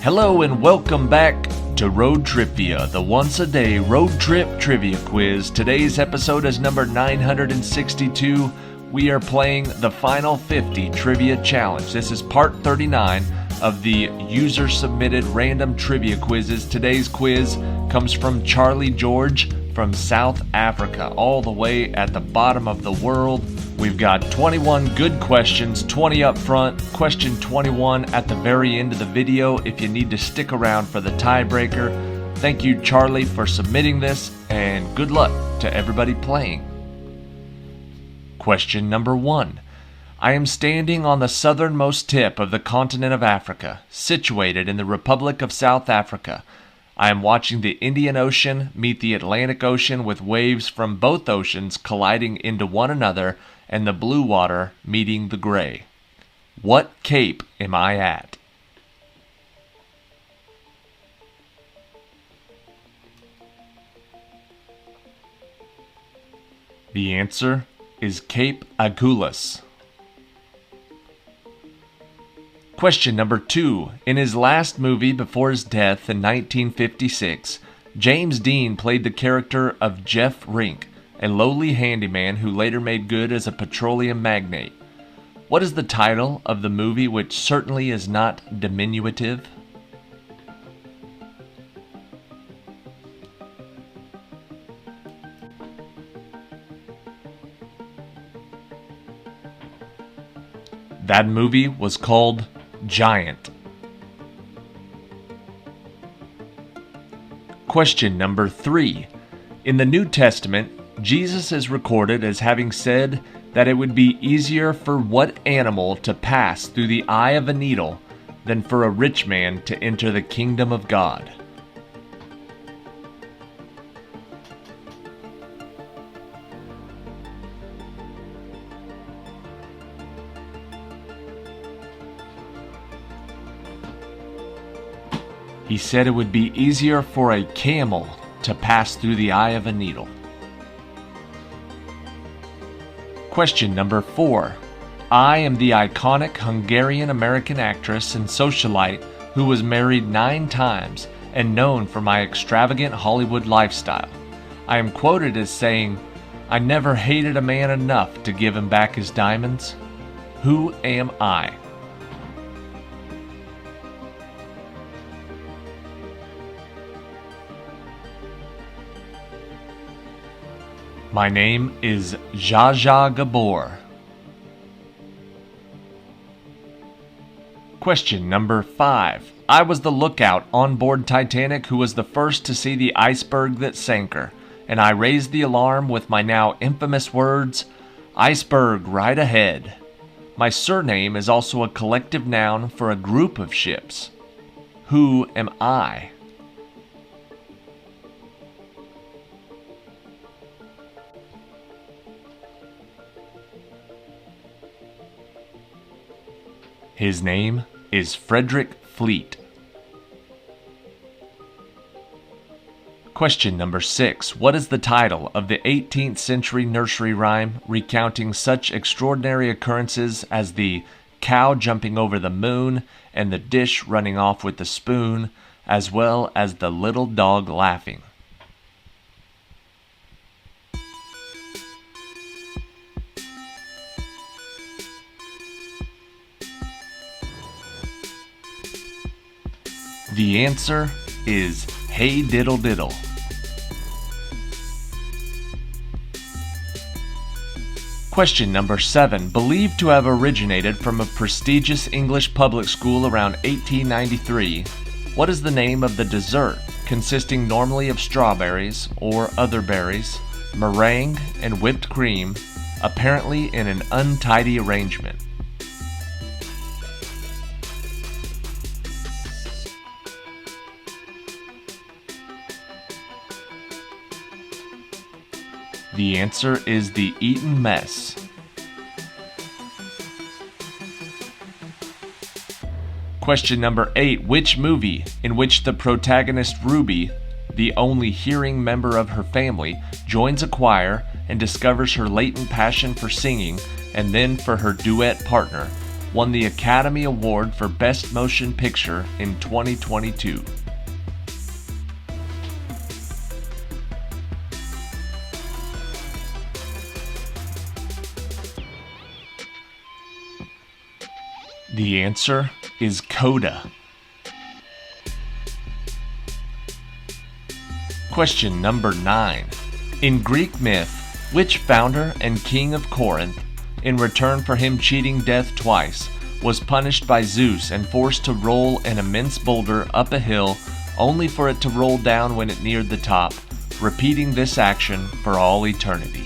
Hello and welcome back to Road TRIpVIA, the once-a-day road trip trivia quiz. Today's episode is number 962. We are playing the Final 50 Trivia Challenge. This is part 39 of the user-submitted random trivia quizzes. Today's quiz comes from Charlie George from South Africa, all the way at the bottom of the world. We've got 21 good questions, 20 up front, question 21 at the very end of the video if you need to stick around for the tiebreaker. Thank you, Charlie, for submitting this, and good luck to everybody playing. Question number 1. I am standing on the southernmost tip of the continent of Africa, situated in the Republic of South Africa. I am watching the Indian Ocean meet the Atlantic Ocean with waves from both oceans colliding into one another and the blue water meeting the gray. What cape am I at? The answer is Cape Agulhas. Question number 2. In his last movie before his death in 1956, James Dean played the character of Jeff Rink, a lowly handyman who later made good as a petroleum magnate. What is the title of the movie, which certainly is not diminutive? That movie was called Giant. Question number 3. In the New Testament, Jesus is recorded as having said that it would be easier for what animal to pass through the eye of a needle than for a rich man to enter the kingdom of God. He said it would be easier for a camel to pass through the eye of a needle. Question number 4. I am the iconic Hungarian-American actress and socialite who was married 9 times and known for my extravagant Hollywood lifestyle. I am quoted as saying, "I never hated a man enough to give him back his diamonds." Who am I? My name is Zsa Zsa Gabor. Question number 5. I was the lookout on board Titanic who was the first to see the iceberg that sank her, and I raised the alarm with my now infamous words, "Iceberg right ahead." My surname is also a collective noun for a group of ships. Who am I? His name is Frederick Fleet. Question number 6. What is the title of the 18th century nursery rhyme recounting such extraordinary occurrences as the cow jumping over the moon and the dish running off with the spoon, as well as the little dog laughing? The answer is Hey Diddle Diddle. Question number 7. Believed to have originated from a prestigious English public school around 1893, what is the name of the dessert consisting normally of strawberries or other berries, meringue, and whipped cream, apparently in an untidy arrangement? The answer is the Eton Mess. Question number 8. Which movie, in which the protagonist Ruby, the only hearing member of her family, joins a choir and discovers her latent passion for singing and then for her duet partner, won the Academy Award for Best Motion Picture in 2022? The answer is Coda. Question number 9. In Greek myth, which founder and king of Corinth, in return for him cheating death twice, was punished by Zeus and forced to roll an immense boulder up a hill only for it to roll down when it neared the top, repeating this action for all eternity?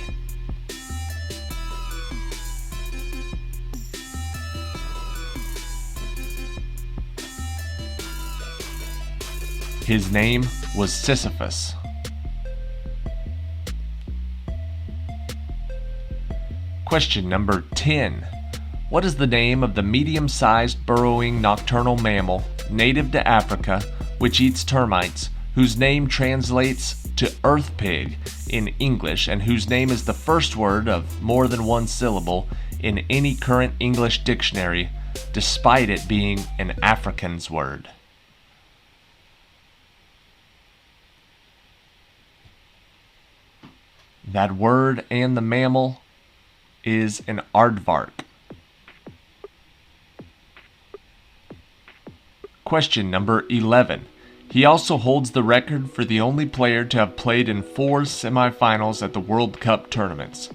His name was Sisyphus. Question number 10. What is the name of the medium-sized burrowing nocturnal mammal native to Africa which eats termites, whose name translates to earth pig in English and whose name is the first word of more than one syllable in any current English dictionary, despite it being an Afrikaans word? That word and the mammal is an aardvark. Question number 11. He also holds the record for the only player to have played in 4 semifinals at the World Cup tournaments.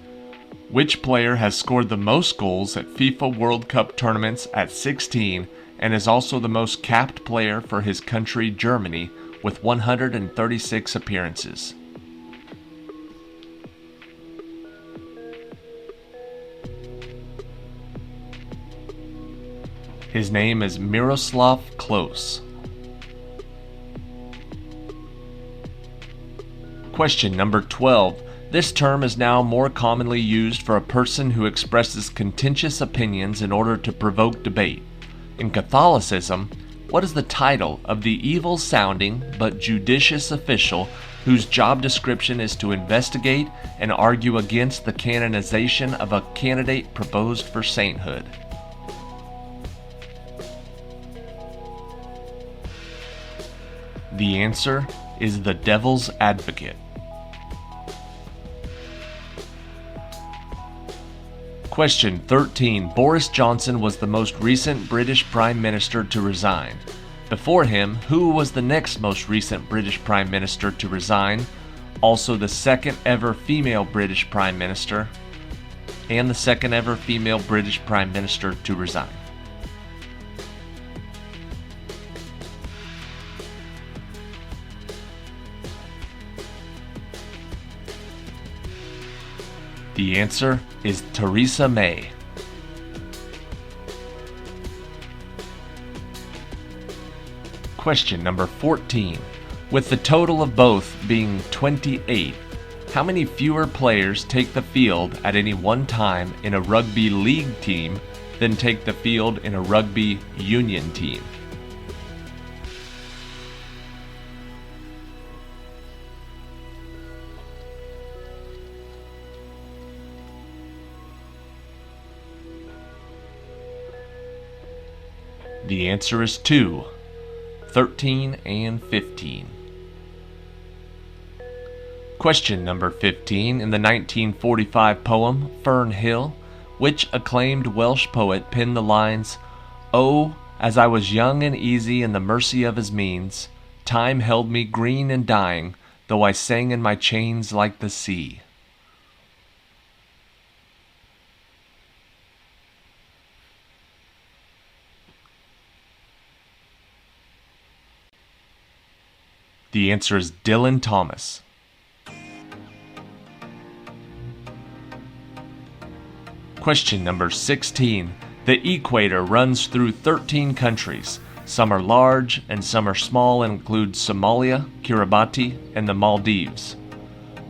Which player has scored the most goals at FIFA World Cup tournaments at 16 and is also the most capped player for his country, Germany, with 136 appearances? His name is Miroslav Klose. Question number 12. This term is now more commonly used for a person who expresses contentious opinions in order to provoke debate. In Catholicism, what is the title of the evil-sounding but judicious official whose job description is to investigate and argue against the canonization of a candidate proposed for sainthood? The answer is the devil's advocate. Question 13. Boris Johnson was the most recent British Prime Minister to resign. Before him, who was the next most recent British Prime Minister to resign, also the second ever female British Prime Minister, and the second ever female British Prime Minister to resign? The answer is Theresa May. Question number 14. With the total of both being 28, how many fewer players take the field at any one time in a rugby league team than take the field in a rugby union team? The answer is 2, 13 and 15. Question number 15. In the 1945 poem Fern Hill, which acclaimed Welsh poet penned the lines, "Oh, as I was young and easy in the mercy of his means, time held me green and dying, though I sang in my chains like the sea"? The answer is Dylan Thomas. Question number 16. The equator runs through 13 countries. Some are large and some are small and include Somalia, Kiribati, and the Maldives.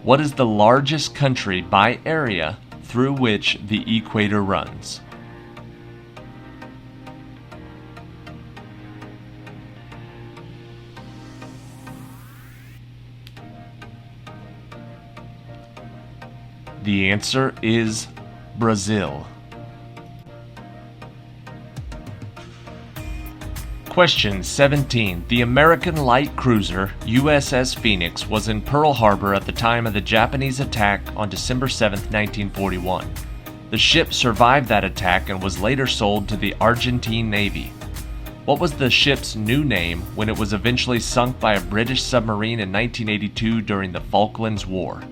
What is the largest country by area through which the equator runs? The answer is Brazil. Question 17. The American light cruiser USS Phoenix was in Pearl Harbor at the time of the Japanese attack on December 7, 1941. The ship survived that attack and was later sold to the Argentine Navy. What was the ship's new name when it was eventually sunk by a British submarine in 1982 during the Falklands War?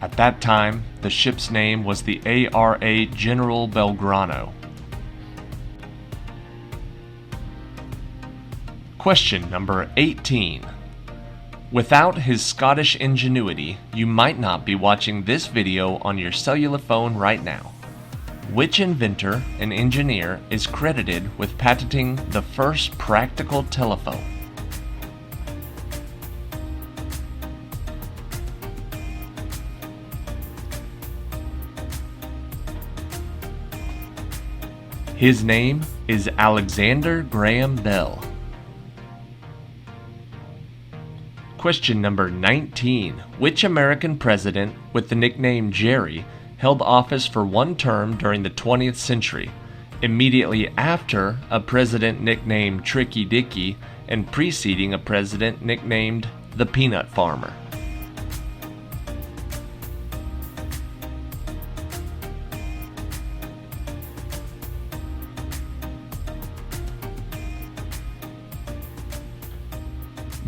At that time, the ship's name was the ARA General Belgrano. Question number 18. Without his Scottish ingenuity, you might not be watching this video on your cellular phone right now. Which inventor and engineer is credited with patenting the first practical telephone? His name is Alexander Graham Bell. Question number 19. Which American president with the nickname Jerry held office for one term during the 20th century, immediately after a president nicknamed Tricky Dicky and preceding a president nicknamed the Peanut Farmer?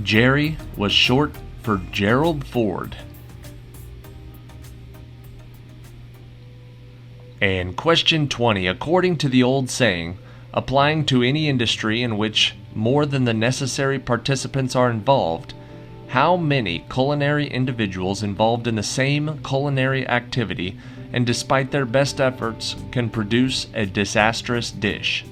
Jerry was short for Gerald Ford. And question 20. According to the old saying, applying to any industry in which more than the necessary participants are involved, how many culinary individuals involved in the same culinary activity and despite their best efforts can produce a disastrous dish?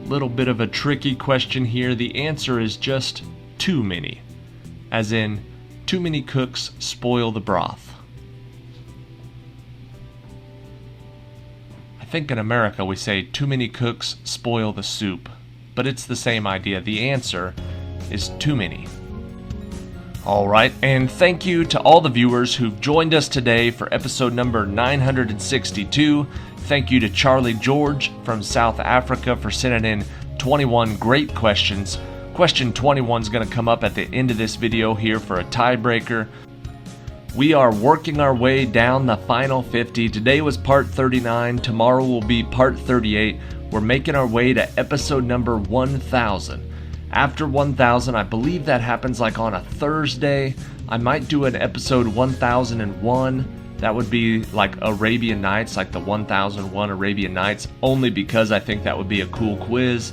Little bit of a tricky question here. The answer is just too many, as in too many cooks spoil the broth. I think in America we say too many cooks spoil the soup, but it's the same idea. The answer is too many. Alright, and thank you to all the viewers who've joined us today for episode number 962. Thank you to Charlie George from South Africa for sending in 21 great questions. Question 21 is going to come up at the end of this video here for a tiebreaker. We are working our way down the final 50. Today was part 39. Tomorrow will be part 38. We're making our way to episode number 1000. After 1000, I believe that happens like on a Thursday. I might do an episode 1001. That would be like Arabian Nights, like the 1001 Arabian Nights, only because I think that would be a cool quiz.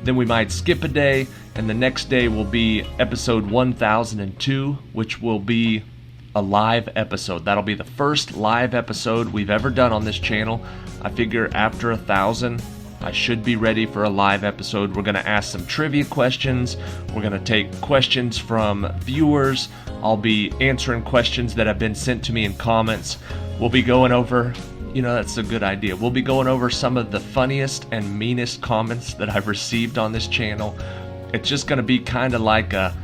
Then we might skip a day, and the next day will be episode 1002, which will be a live episode. That'll be the first live episode we've ever done on this channel. I figure after 1000, I should be ready for a live episode. We're going to ask some trivia questions. We're going to take questions from viewers. I'll be answering questions that have been sent to me in comments. We'll be going over, that's a good idea. We'll be going over some of the funniest and meanest comments that I've received on this channel. It's just going to be kind of like a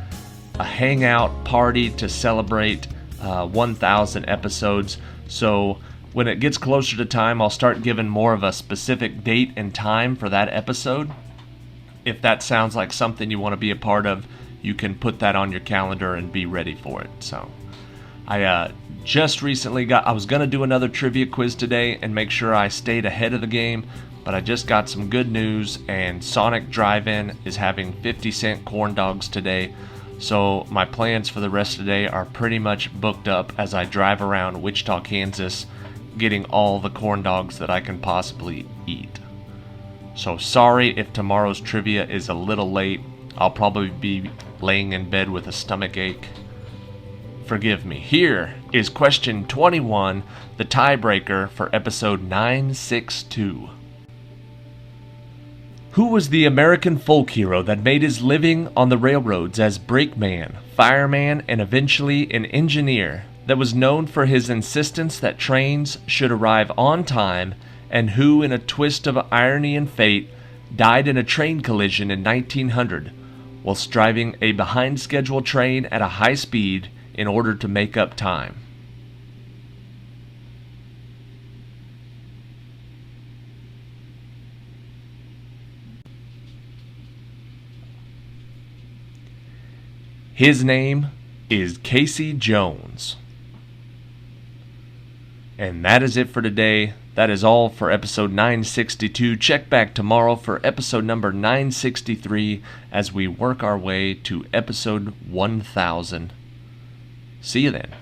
hangout party to celebrate 1,000 episodes. So when it gets closer to time, I'll start giving more of a specific date and time for that episode. If that sounds like something you want to be a part of, you can put that on your calendar and be ready for it. So I just recently I was going to do another trivia quiz today and make sure I stayed ahead of the game, but I just got some good news, and Sonic Drive-In is having 50-cent corn dogs today. So my plans for the rest of the day are pretty much booked up as I drive around Wichita, Kansas, getting all the corn dogs that I can possibly eat. So sorry if tomorrow's trivia is a little late. I'll probably be laying in bed with a stomach ache. Forgive me. Here is question 21, the tiebreaker for episode 962. Who was the American folk hero that made his living on the railroads as brakeman, fireman, and eventually an engineer, that was known for his insistence that trains should arrive on time, and who, in a twist of irony and fate, died in a train collision in 1900? whilst driving a behind-schedule train at a high speed in order to make up time. His name is Casey Jones. And that is it for today. That is all for episode 962. Check back tomorrow for episode number 963 as we work our way to episode 1000. See you then.